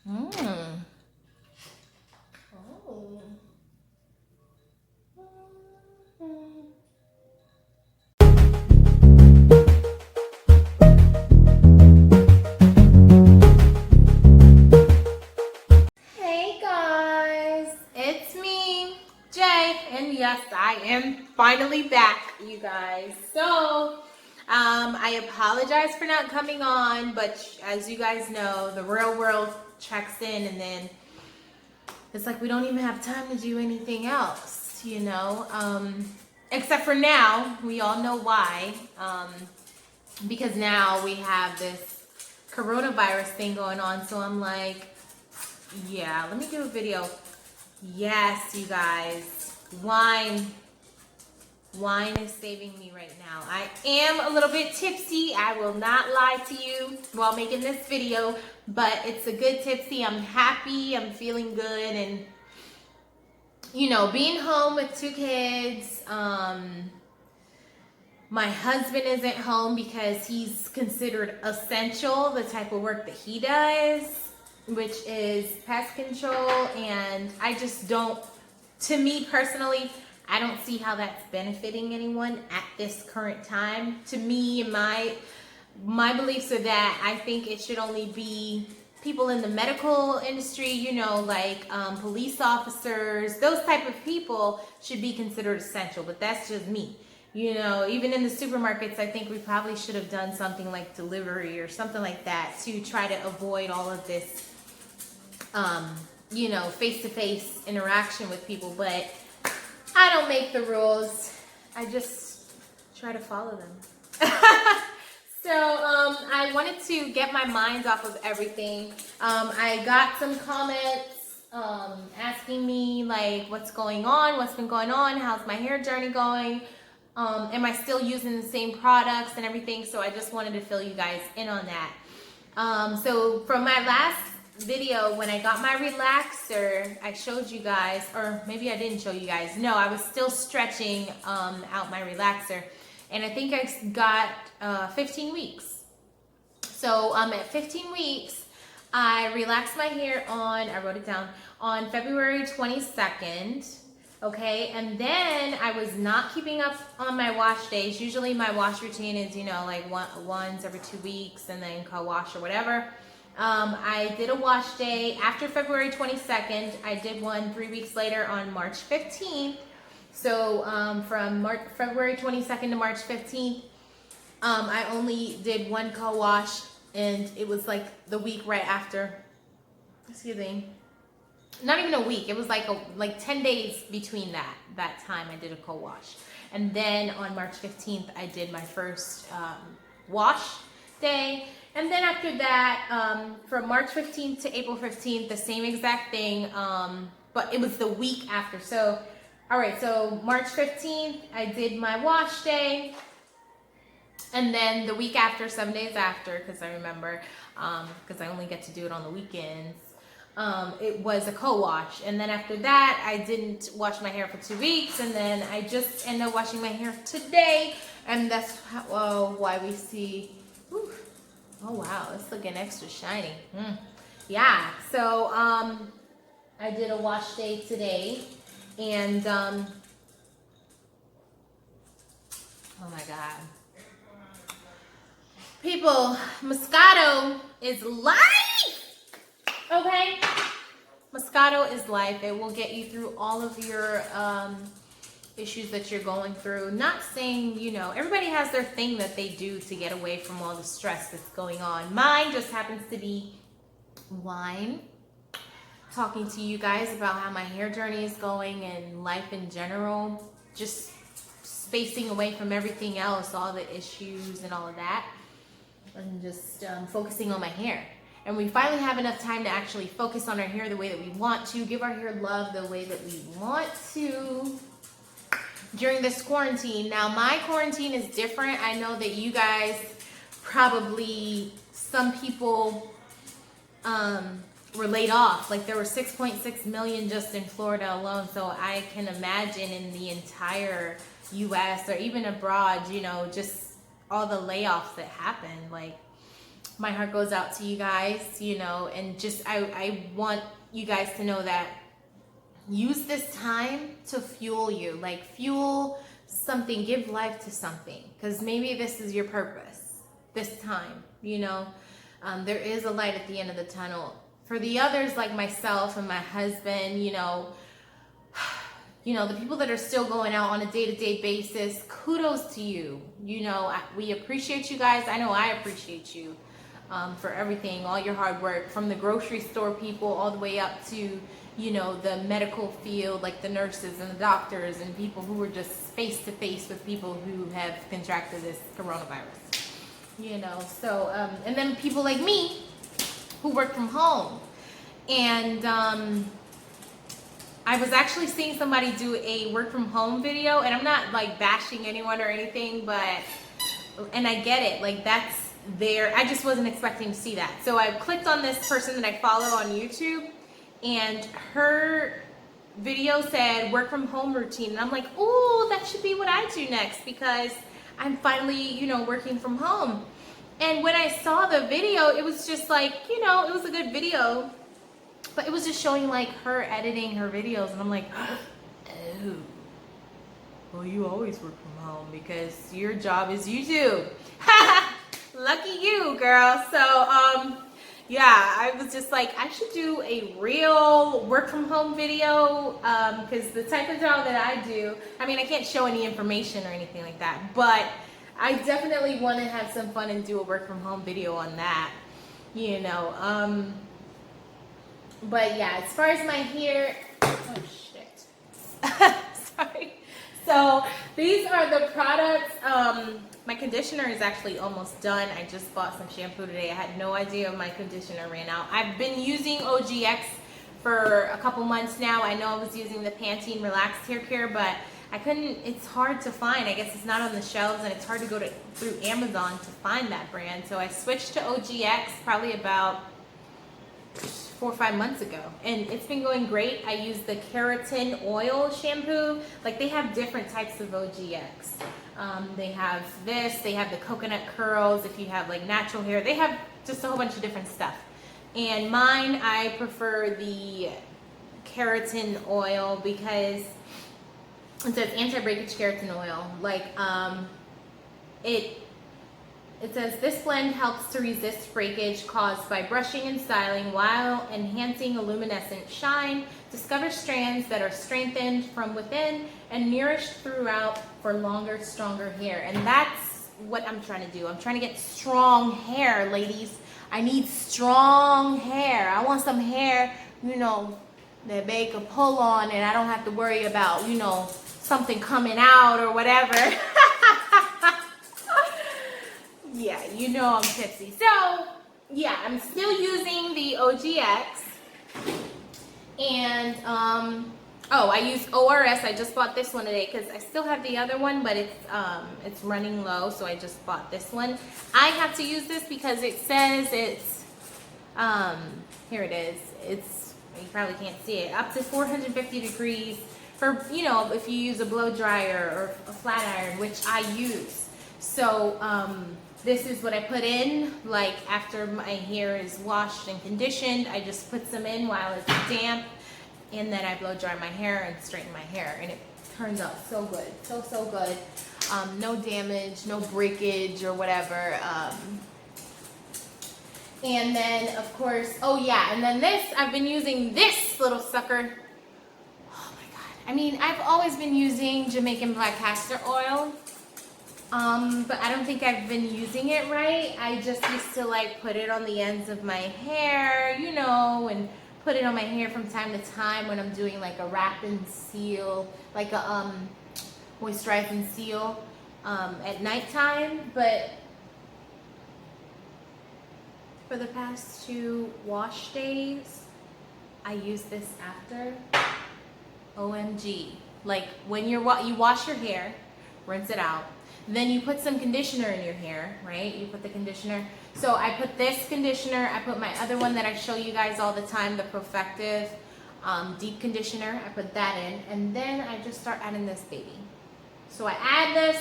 Mm. Oh. Hey guys, it's me, Jay, and yes, I am finally back, you guys. So, I apologize for not coming on, but as you guys know, the real world checks in, and then it's like we don't even have time to do anything else, you know. Except for now, we all know why. Because now we have this coronavirus thing going on. So I'm like, yeah, let me do a video. Yes, you guys, wine is saving me right now. I am a little bit tipsy. I will not lie to you while making this video, but it's a good tipsy. I'm happy. I'm feeling good. And, you know, being home with 2 kids, my husband isn't home because he's considered essential, the type of work that he does, which is pest control. And I just don't, to me personally, I don't see how that's benefiting anyone at this current time. To me, my beliefs are that I think it should only be people in the medical industry, you know, like police officers, those type of people should be considered essential. But that's just me. You know, even in the supermarkets, I think we probably should have done something like delivery or something like that to try to avoid all of this, you know, face-to-face interaction with people. But I don't make the rules. I just try to follow them. So I wanted to get my mind off of everything. I got some comments asking me like what's going on, what's been going on, how's my hair journey going, am I still using the same products and everything. So I just wanted to fill you guys in on that. So from my last video, when I got my relaxer, I showed you guys, or maybe I didn't show you guys. No, I was still stretching out my relaxer. And I think I got 15 weeks. So at 15 weeks, I relaxed my hair on, I wrote it down, on February 22nd. Okay, and then I was not keeping up on my wash days. Usually my wash routine is, you know, like once every 2 weeks and then co-wash or whatever. I did a wash day after February 22nd. I did one 3 weeks later on March 15th. So from February 22nd to March 15th, I only did one co-wash, and it was like the week right after, excuse me, not even a week. It was like 10 days between that time I did a co-wash. And then on March 15th, I did my first wash day. And then after that, from March 15th to April 15th, the same exact thing, but it was the week after. So, all right, so March 15th, I did my wash day. And then the week after, 7 days after, because I remember, because I only get to do it on the weekends, it was a co-wash. And then after that, I didn't wash my hair for 2 weeks, and then I just ended up washing my hair today. And that's why we see, whew, oh wow, it's looking extra shiny. Yeah, so I did a wash day today, and oh my god, people, Moscato is life. Okay, Moscato is life. It will get you through all of your issues that you're going through. Not saying, you know, everybody has their thing that they do to get away from all the stress that's going on. Mine just happens to be wine. Talking to you guys about how my hair journey is going and life in general. Just spacing away from everything else, all the issues and all of that. And just focusing on my hair. And we finally have enough time to actually focus on our hair the way that we want to, give our hair love the way that we want to during this quarantine. Now, my quarantine is different. I know that you guys probably, some people were laid off. Like there were 6.6 million just in Florida alone. So I can imagine in the entire US or even abroad, you know, just all the layoffs that happened. Like, my heart goes out to you guys, you know, and just I want you guys to know that use this time to fuel you, like fuel something, give life to something, because maybe this is your purpose this time, you know. There is a light at the end of the tunnel. For the others like myself and my husband, you know, the people that are still going out on a day-to-day basis, kudos to you. You know, we appreciate you guys. I know I appreciate you for everything, all your hard work, from the grocery store people all the way up to, you know, the medical field, like the nurses and the doctors and people who are just face-to-face with people who have contracted this coronavirus, you know. So, and then people like me who work from home. And I was actually seeing somebody do a work from home video, and I'm not like bashing anyone or anything, but, and I get it, like that's there. I just wasn't expecting to see that. So I clicked on this person that I follow on YouTube, and her video said work from home routine. And I'm like, oh, that should be what I do next, because I'm finally, you know, working from home. And when I saw the video, it was just like, you know, it was a good video, but it was just showing like her editing her videos. And I'm like, oh, well, you always work from home because your job is YouTube. Lucky you, girl. So, yeah, I was just like, I should do a real work from home video, because the type of job that I do, I mean, I can't show any information or anything like that, but I definitely want to have some fun and do a work from home video on that, you know. But yeah, as far as my hair, oh shit, sorry. So these are the products. My conditioner is actually almost done. I just bought some shampoo today. I had no idea my conditioner ran out. I've been using OGX for a couple months now. I know I was using the Pantene Relaxed Hair Care, but I couldn't, it's hard to find. I guess it's not on the shelves, and it's hard to go through Amazon to find that brand. So I switched to OGX probably about 4 or 5 months ago, and it's been going great. I use the keratin oil shampoo. Like, they have different types of OGX. They have this, they have the coconut curls if you have like natural hair. They have just a whole bunch of different stuff. And mine, I prefer the keratin oil because it says anti-breakage keratin oil. Like, it says this blend helps to resist breakage caused by brushing and styling while enhancing a luminescent shine. Discover strands that are strengthened from within and nourished throughout for longer, stronger hair. And that's what I'm trying to do. I'm trying to get strong hair, ladies. I need strong hair. I want some hair, you know, that they can pull on, and I don't have to worry about, you know, something coming out or whatever. Yeah, you know I'm tipsy. So, yeah, I'm still using the OGX. And, oh, I use ORS. I just bought this one today because I still have the other one, but it's running low, so I just bought this one. I have to use this because it says it's, here it is. It's, you probably can't see it, up to 450 degrees for, you know, if you use a blow dryer or a flat iron, which I use. So, this is what I put in, like after my hair is washed and conditioned. I just put some in while it's damp, and then I blow dry my hair and straighten my hair, and it turns out so good, so good. No damage, no breakage or whatever. And then of course, oh yeah, and then this, I've been using this little sucker. Oh my God. I mean, I've always been using Jamaican black castor oil. But I don't think I've been using it right. I just used to like put it on the ends of my hair, you know, and put it on my hair from time to time when I'm doing like a wrap and seal, like a moisturize and seal at nighttime. But for the past 2 wash days, I use this after. OMG. Like when you wash your hair, rinse it out. Then you put some conditioner in your hair, right? You put the conditioner. So I put this conditioner. I put my other one that I show you guys all the time, the Profective deep conditioner. I put that in, and then I just start adding this baby. So I add this,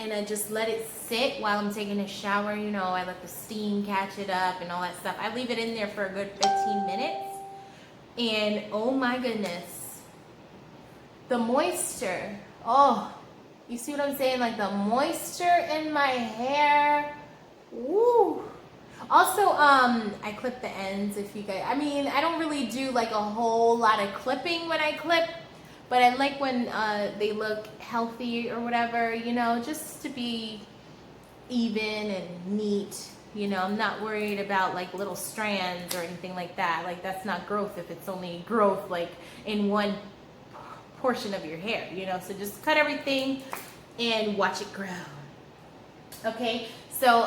and I just let it sit while I'm taking a shower. You know, I let the steam catch it up and all that stuff. I leave it in there for a good 15 minutes. And oh my goodness, the moisture. Oh, you see what I'm saying? Like the moisture in my hair. Woo. Also, I clip the ends if you guys, I mean, I don't really do like a whole lot of clipping when I clip, but I like when they look healthy or whatever, you know, just to be even and neat. You know, I'm not worried about like little strands or anything like that. Like that's not growth if it's only growth like in one portion of your hair, you know. So just cut everything and watch it grow. Okay, so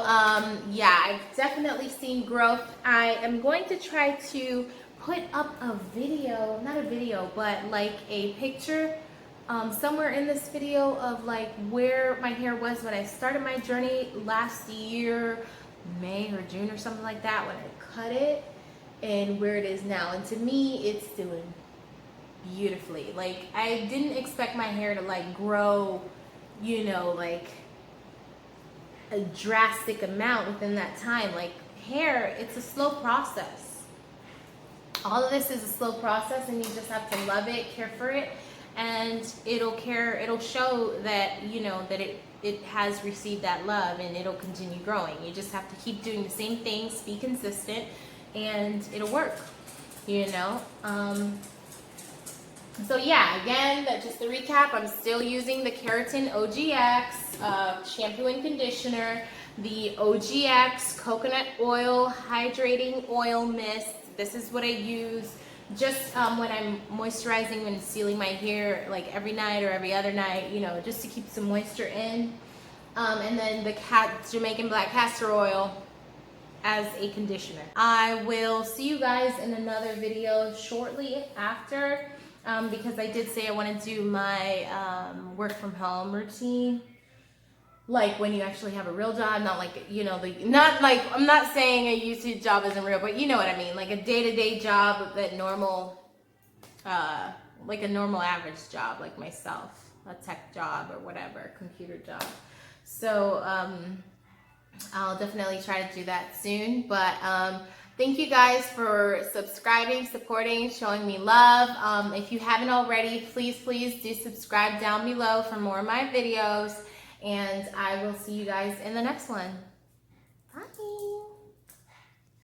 yeah, I've definitely seen growth. I am going to try to put up a video, not a video, but like a picture somewhere in this video of like where my hair was when I started my journey last year, May or June or something like that, when I cut it, and where it is now. And to me, it's doing beautifully. Like I didn't expect my hair to like grow, you know, like a drastic amount within that time. Like hair, it's a slow process. All of this is a slow process, and you just have to love it, care for it, and it'll show that, you know, that it has received that love, and it'll continue growing. You just have to keep doing the same things, be consistent, and it'll work, you know. So yeah, again, just to recap, I'm still using the Keratin OGX shampoo and conditioner, the OGX coconut oil hydrating oil mist. This is what I use just when I'm moisturizing and sealing my hair, like every night or every other night, you know, just to keep some moisture in. And then the Jamaican black castor oil as a conditioner. I will see you guys in another video shortly after. Because I did say I want to do my work from home routine, like when you actually have a real job, not like, you know, not like, I'm not saying a YouTube job isn't real, but you know what I mean, like a day-to-day job, that normal, like a normal average job, like myself, a tech job or whatever, computer job. So I'll definitely try to do that soon, but thank you guys for subscribing, supporting, showing me love. If you haven't already, please do subscribe down below for more of my videos, and I will see you guys in the next one.